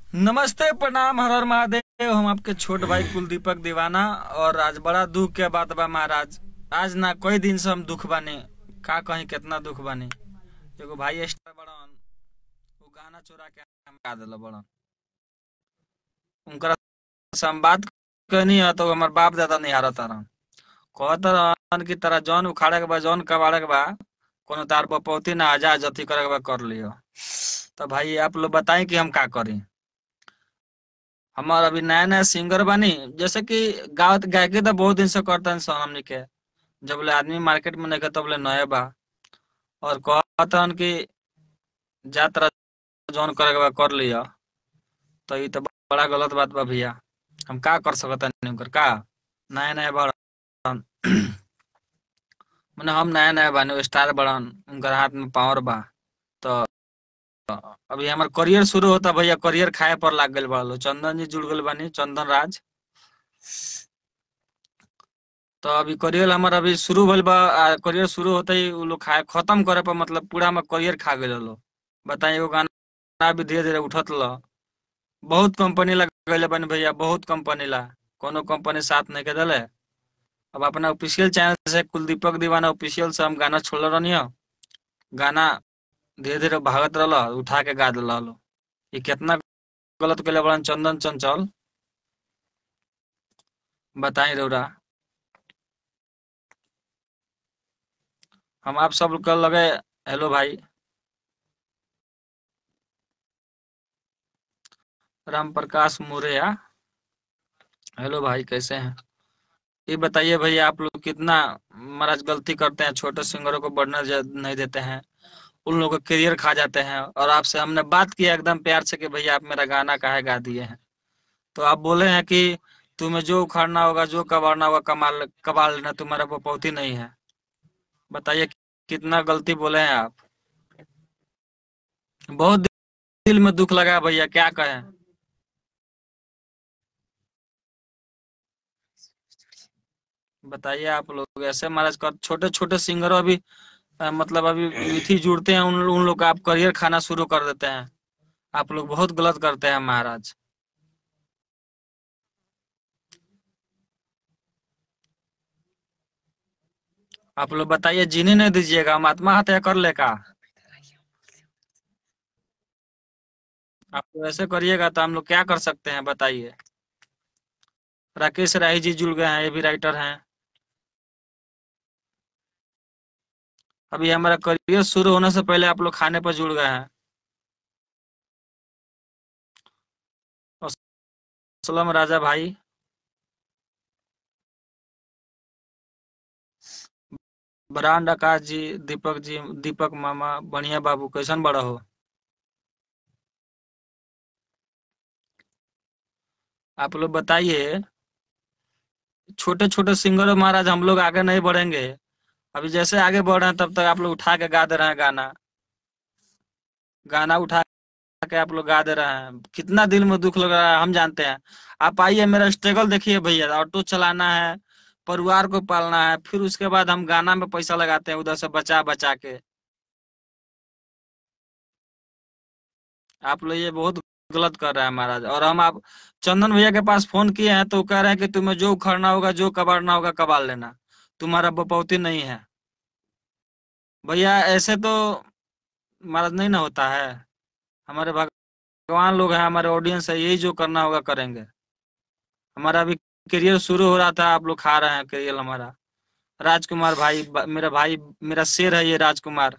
नमस्ते, प्रणाम, हर हर महादेव। हम आपके छोट भाई कुलदीपक दीवाना। और आज बड़ा दुख के बात बा महाराज। आज ना कोई दिन से हम दुख बानी। का कहीं कितना दुख बानी। एगो भाई स्टार बड़न, वो गाना चोरा के हम गा दिल बड़न। उनकर से हम बात कहनी है तो हमार बाप दादा नहीं हारत रहन। कहत रहन कि तारा जौन उखाड़े के बा, जौन कबाड़े के बा, कोनो तार बपौती ना आजा जथी करे के बा कर लियो। तो भाई आप लोग बताएं कि हम का करी। हमार अभी नया नया सिंगर बानी। जैसे कि गावत गायकी तो बहुत दिन से करते हैं सन हमनी के। जब ले आदमी मार्केट में नहीं तब ले नए बा। और कहता हन कि जा तरह जौन करे के बा कर लिया। तो ये तो बड़ा गलत बात बा भैया। हम का कर सकता नहीं उनकर का। नया नया बड़न। मैंने हम नया नया बानी, स्टार बड़न, उनकर हाथ में पावर बा। तो अभी हमार करियर शुरू होता भैया, करियर खाए पर लाग गल बा लो। चंदन जी जुड़ गल बानी, चंदन राज। तो अभी करियर हमार अभी शुरू भइल बा। करियर शुरू होते ही उ लोग खाए खत्म करे पर मतलब पूरा में करियर खा गए लो। बताइए एगो गाना भी धीरे धीरे उठत ल। बहुत कंपनी लगेले बनी भैया, बहुत कंपनी ला। कोनो कंपनी साथ नहीं के दले। अब अपना ऑफिशियल चैनल से कुलदीपक दीवाना ऑफिशियल से हम गाना छोड़ रहनी हो। गाना धीरे धीरे भागत रहल, उठा के गा दिल। ये कितना गलत कैले बड़न चंदन चंचल। बताई रौरा। हम आप सब कल लगे। हेलो भाई। राम प्रकाश मुरैया। हेलो भाई, कैसे हैं। ये बताइए भैया, आप लोग कितना महाराज गलती करते हैं, छोटे सिंगरों को बढ़ने नहीं देते हैं। उन लोगों का करियर खा जाते हैं। और आपसे हमने बात किया एकदम प्यार से कि भैया आप मेरा गाना काहे गा दिए हैं। तो आप बोले हैं कि तुम्हें जो उखाड़ना होगा, जो कबाड़ना होगा कमाल कबाड़ लेना, तुम्हारा बपौती नहीं है। बताइए कितना गलती बोले हैं आप। बहुत दिल में दुख लगा है भैया, क्या कहें। बताइए आप लोग ऐसे महाराज कर छोटे छोटे सिंगरों अभी मतलब अभी मिथी जुड़ते हैं, उन लोग का आप करियर खाना शुरू कर देते हैं। आप लोग बहुत गलत करते हैं महाराज। आप लोग बताइए, जीने नहीं दीजिएगा, हम आत्महत्या कर ले का। आप लोग ऐसे करिएगा तो हम लोग क्या कर सकते हैं बताइए। राकेश राही जी जुड़ गए हैं, ये भी राइटर हैं। अभी हमारा करियर शुरू होने से पहले आप लोग खाने पर जुड़ गए हैं। असलम राजा भाई। ब्रांड आकाश जी, दीपक जी, दीपक मामा, बढ़िया बाबू, कैसन बड़ा हो। आप लोग बताइए। छोटे छोटे सिंगर महाराज हम लोग आगे नहीं बढ़ेंगे। अभी जैसे आगे बढ़ रहे हैं तब तक आप लोग उठा के गा दे रहे हैं गाना। गाना उठा के आप लोग गा दे रहे हैं। कितना दिल में दुख लग रहा है हम जानते हैं। आप आइए, मेरा स्ट्रगल देखिए भैया। ऑटो चलाना है, परिवार को पालना है, फिर उसके बाद हम गाना में पैसा लगाते हैं उधर से बचा बचा के। आप लोग ये बहुत गलत कर रहे हैं महाराज। और हम आप चंदन भैया के पास फोन किए हैं तो कह रहे हैं कि तुम्हें जो उखड़ना होगा, जो कबाड़ना होगा कबाड़ लेना, तुम्हारा बपौती नहीं है। भैया ऐसे तो महाराज नहीं ना होता है। हमारे भगवान लोग हैं, हमारे ऑडियंस है, यही जो करना होगा करेंगे। हमारा अभी करियर शुरू हो रहा था, आप लोग खा रहे हैं करियर हमारा। राजकुमार भाई मेरा भाई, मेरा शेर है ये राजकुमार।